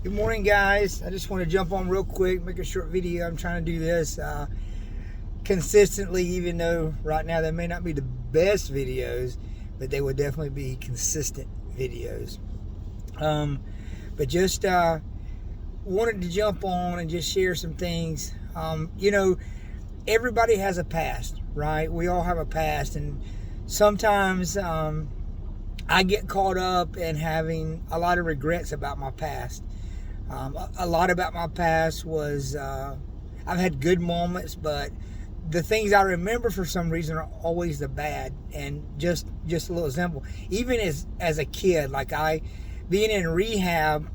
Good morning, guys. I just want to jump on real quick, make a short video. I'm trying to do this consistently, even though right now they may not be the best videos, but they will definitely be consistent videos. But just wanted to jump on and just share some things. Everybody has a past, right? We all have a past, and sometimes I get caught up in having a lot of regrets about my past. A lot about my past was I've had good moments, but the things I remember for some reason are always the bad. And just a little example, even as a kid, like being in rehab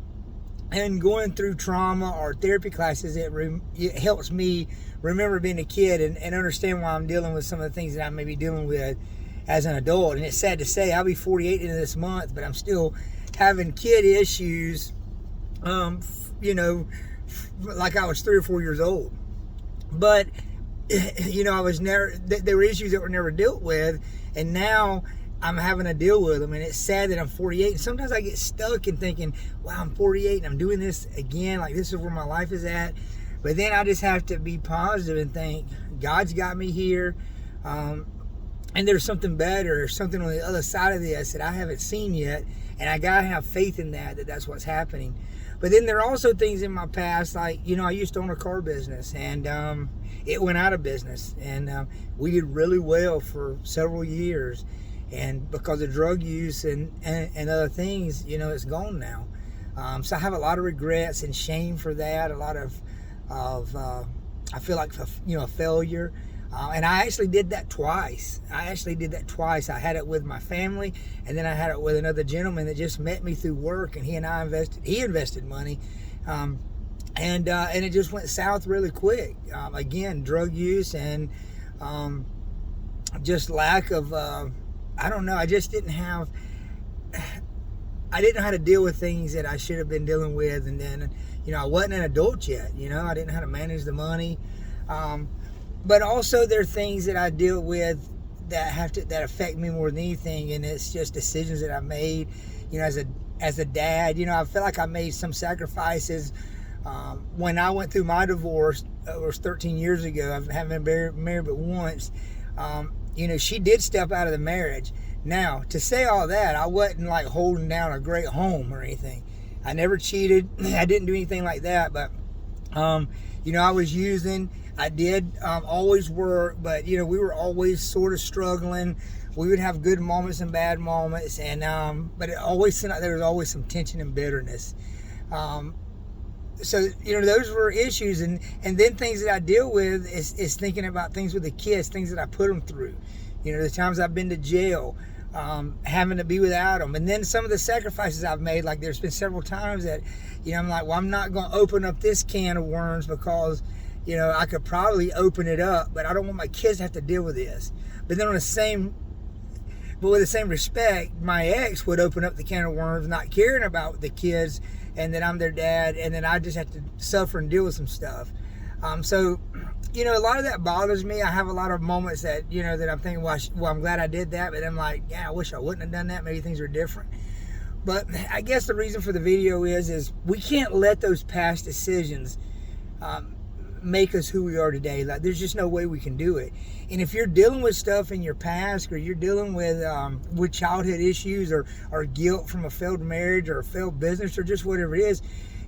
and going through trauma or therapy classes, it helps me remember being a kid and understand why I'm dealing with some of the things that I may be dealing with as an adult. And it's sad to say I'll be 48 in this month, but I'm still having kid issues, like I was 3 or 4 years old. But I was never, there were issues that were never dealt with, and now I'm having to deal with them. And it's sad that I'm 48, and sometimes I get stuck in thinking, wow, I'm 48 and I'm doing this again, like this is where my life is at. But then I just have to be positive and think God's got me here, and there's something better, something on the other side of this that I haven't seen yet, and I gotta have faith in that's what's happening. But then there are also things in my past, like, I used to own a car business, and it went out of business, and we did really well for several years, and because of drug use and other things, it's gone now. So I have a lot of regrets and shame for that, a lot of I feel like a failure. And I actually did that twice. I had it with my family, and then I had it with another gentleman that just met me through work, and he invested money, and it just went south really quick. Again, drug use and just lack of I don't know. I didn't know how to deal with things that I should have been dealing with, and then I wasn't an adult yet. I didn't know how to manage the money. But also there are things that I deal with that affect me more than anything, and it's just decisions that I made, as a dad. I feel like I made some sacrifices. When I went through my divorce, it was 13 years ago. I haven't been married but once. She did step out of the marriage. Now, to say all that, I wasn't like holding down a great home or anything. I never cheated. I didn't do anything like that, but I was using. I did always work, but we were always sort of struggling. We would have good moments and bad moments, and but it always seemed like there was always some tension and bitterness. So those were issues, and then things that I deal with is thinking about things with the kids, things that I put them through. The times I've been to jail, having to be without them, and then some of the sacrifices I've made. Like there's been several times that I'm like, well, I'm not going to open up this can of worms because I could probably open it up, but I don't want my kids to have to deal with this. But then with the same respect, my ex would open up the can of worms, not caring about the kids, and then I'm their dad, and then I just have to suffer and deal with some stuff. So a lot of that bothers me. I have a lot of moments that that I'm thinking, well, I'm glad I did that, but I'm like, yeah, I wish I wouldn't have done that. Maybe things were different. But I guess the reason for the video is we can't let those past decisions make us who we are today. Like there's just no way we can do it. And if you're dealing with stuff in your past, or you're dealing with childhood issues, or guilt from a failed marriage or a failed business, or just whatever it is,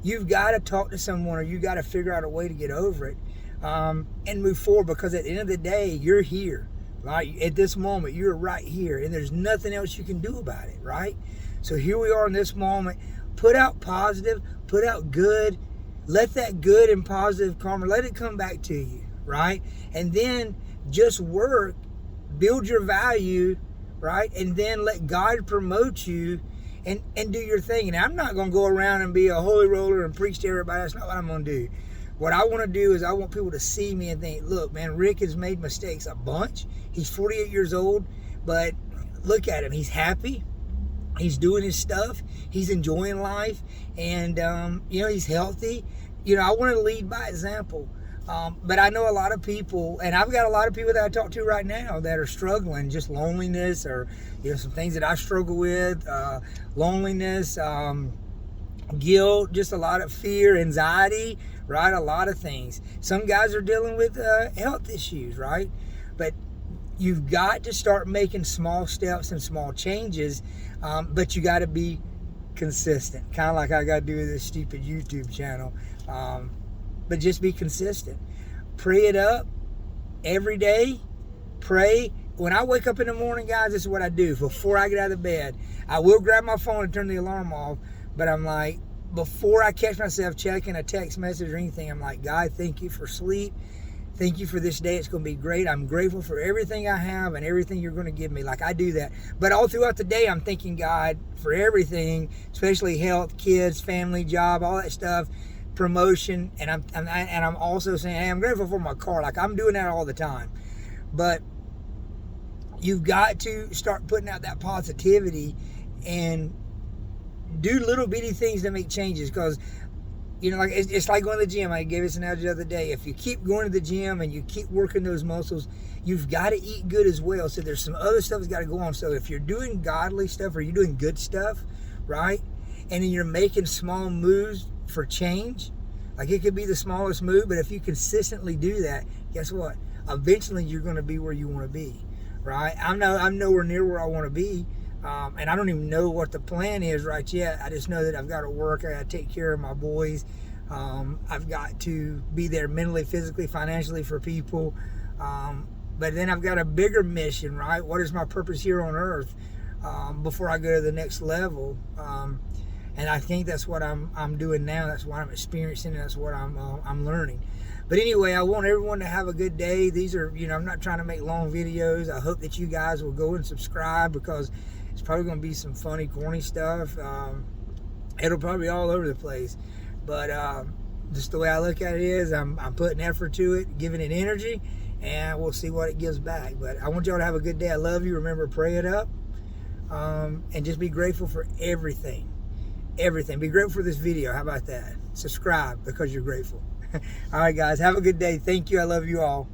you've got to talk to someone, or you got to figure out a way to get over it and move forward. Because at the end of the day, you're here, right? At this moment, you're right here, and there's nothing else you can do about it, right? So here we are in this moment. Put out positive, put out good. Let that good and positive karma, let it come back to you, right? And then just work, build your value, right? And then let God promote you and do your thing. And I'm not going to go around and be a holy roller and preach to everybody. That's not what I'm going to do. What I want to do is I want people to see me and think, look, man, Rick has made mistakes a bunch. He's 48 years old, but look at him. He's happy. He's doing his stuff. He's enjoying life, and he's healthy. I want to lead by example. But I know a lot of people, and I've got a lot of people that I talk to right now that are struggling, just loneliness, or some things that I struggle with, loneliness, guilt, just a lot of fear, anxiety, right? A lot of things. Some guys are dealing with health issues, right? But you've got to start making small steps and small changes, but you got to be consistent, kind of like I got to do with this stupid YouTube channel. But just be consistent. Pray it up every day. Pray. When I wake up in the morning, guys, this is what I do. Before I get out of bed, I will grab my phone and turn the alarm off, but I'm like, before I catch myself checking a text message or anything, I'm like, God, thank you for sleep. Thank you for this day. It's going to be great. I'm grateful for everything I have and everything you're going to give me. Like, I do that. But all throughout the day, I'm thanking God for everything, especially health, kids, family, job, all that stuff, promotion. And I'm also saying, hey, I'm grateful for my car. Like, I'm doing that all the time. But you've got to start putting out that positivity and do little bitty things to make changes. Because, you know, like it's like going to the gym. I gave this analogy the other day. If you keep going to the gym and you keep working those muscles, you've got to eat good as well. So there's some other stuff that's got to go on. So if you're doing godly stuff or you're doing good stuff, right, and then you're making small moves for change, like it could be the smallest move, but if you consistently do that, guess what? Eventually you're going to be where you want to be, right? I'm nowhere near where I want to be. And I don't even know what the plan is right yet. I just know that I've got to work. I got to take care of my boys. I've got to be there mentally, physically, financially for people. But then I've got a bigger mission, right? What is my purpose here on earth before I go to the next level? And I think that's what I'm doing now. That's what I'm experiencing. That's what I'm learning. But anyway, I want everyone to have a good day. These are, you know, I'm not trying to make long videos. I hope that you guys will go and subscribe, because it's probably going to be some funny, corny stuff. It'll probably be all over the place. But just the way I look at it is I'm putting effort to it, giving it energy, and we'll see what it gives back. But I want y'all to have a good day. I love you. Remember, pray it up. And just be grateful for everything. Everything. Be grateful for this video. How about that? Subscribe because you're grateful. All right, guys. Have a good day. Thank you. I love you all.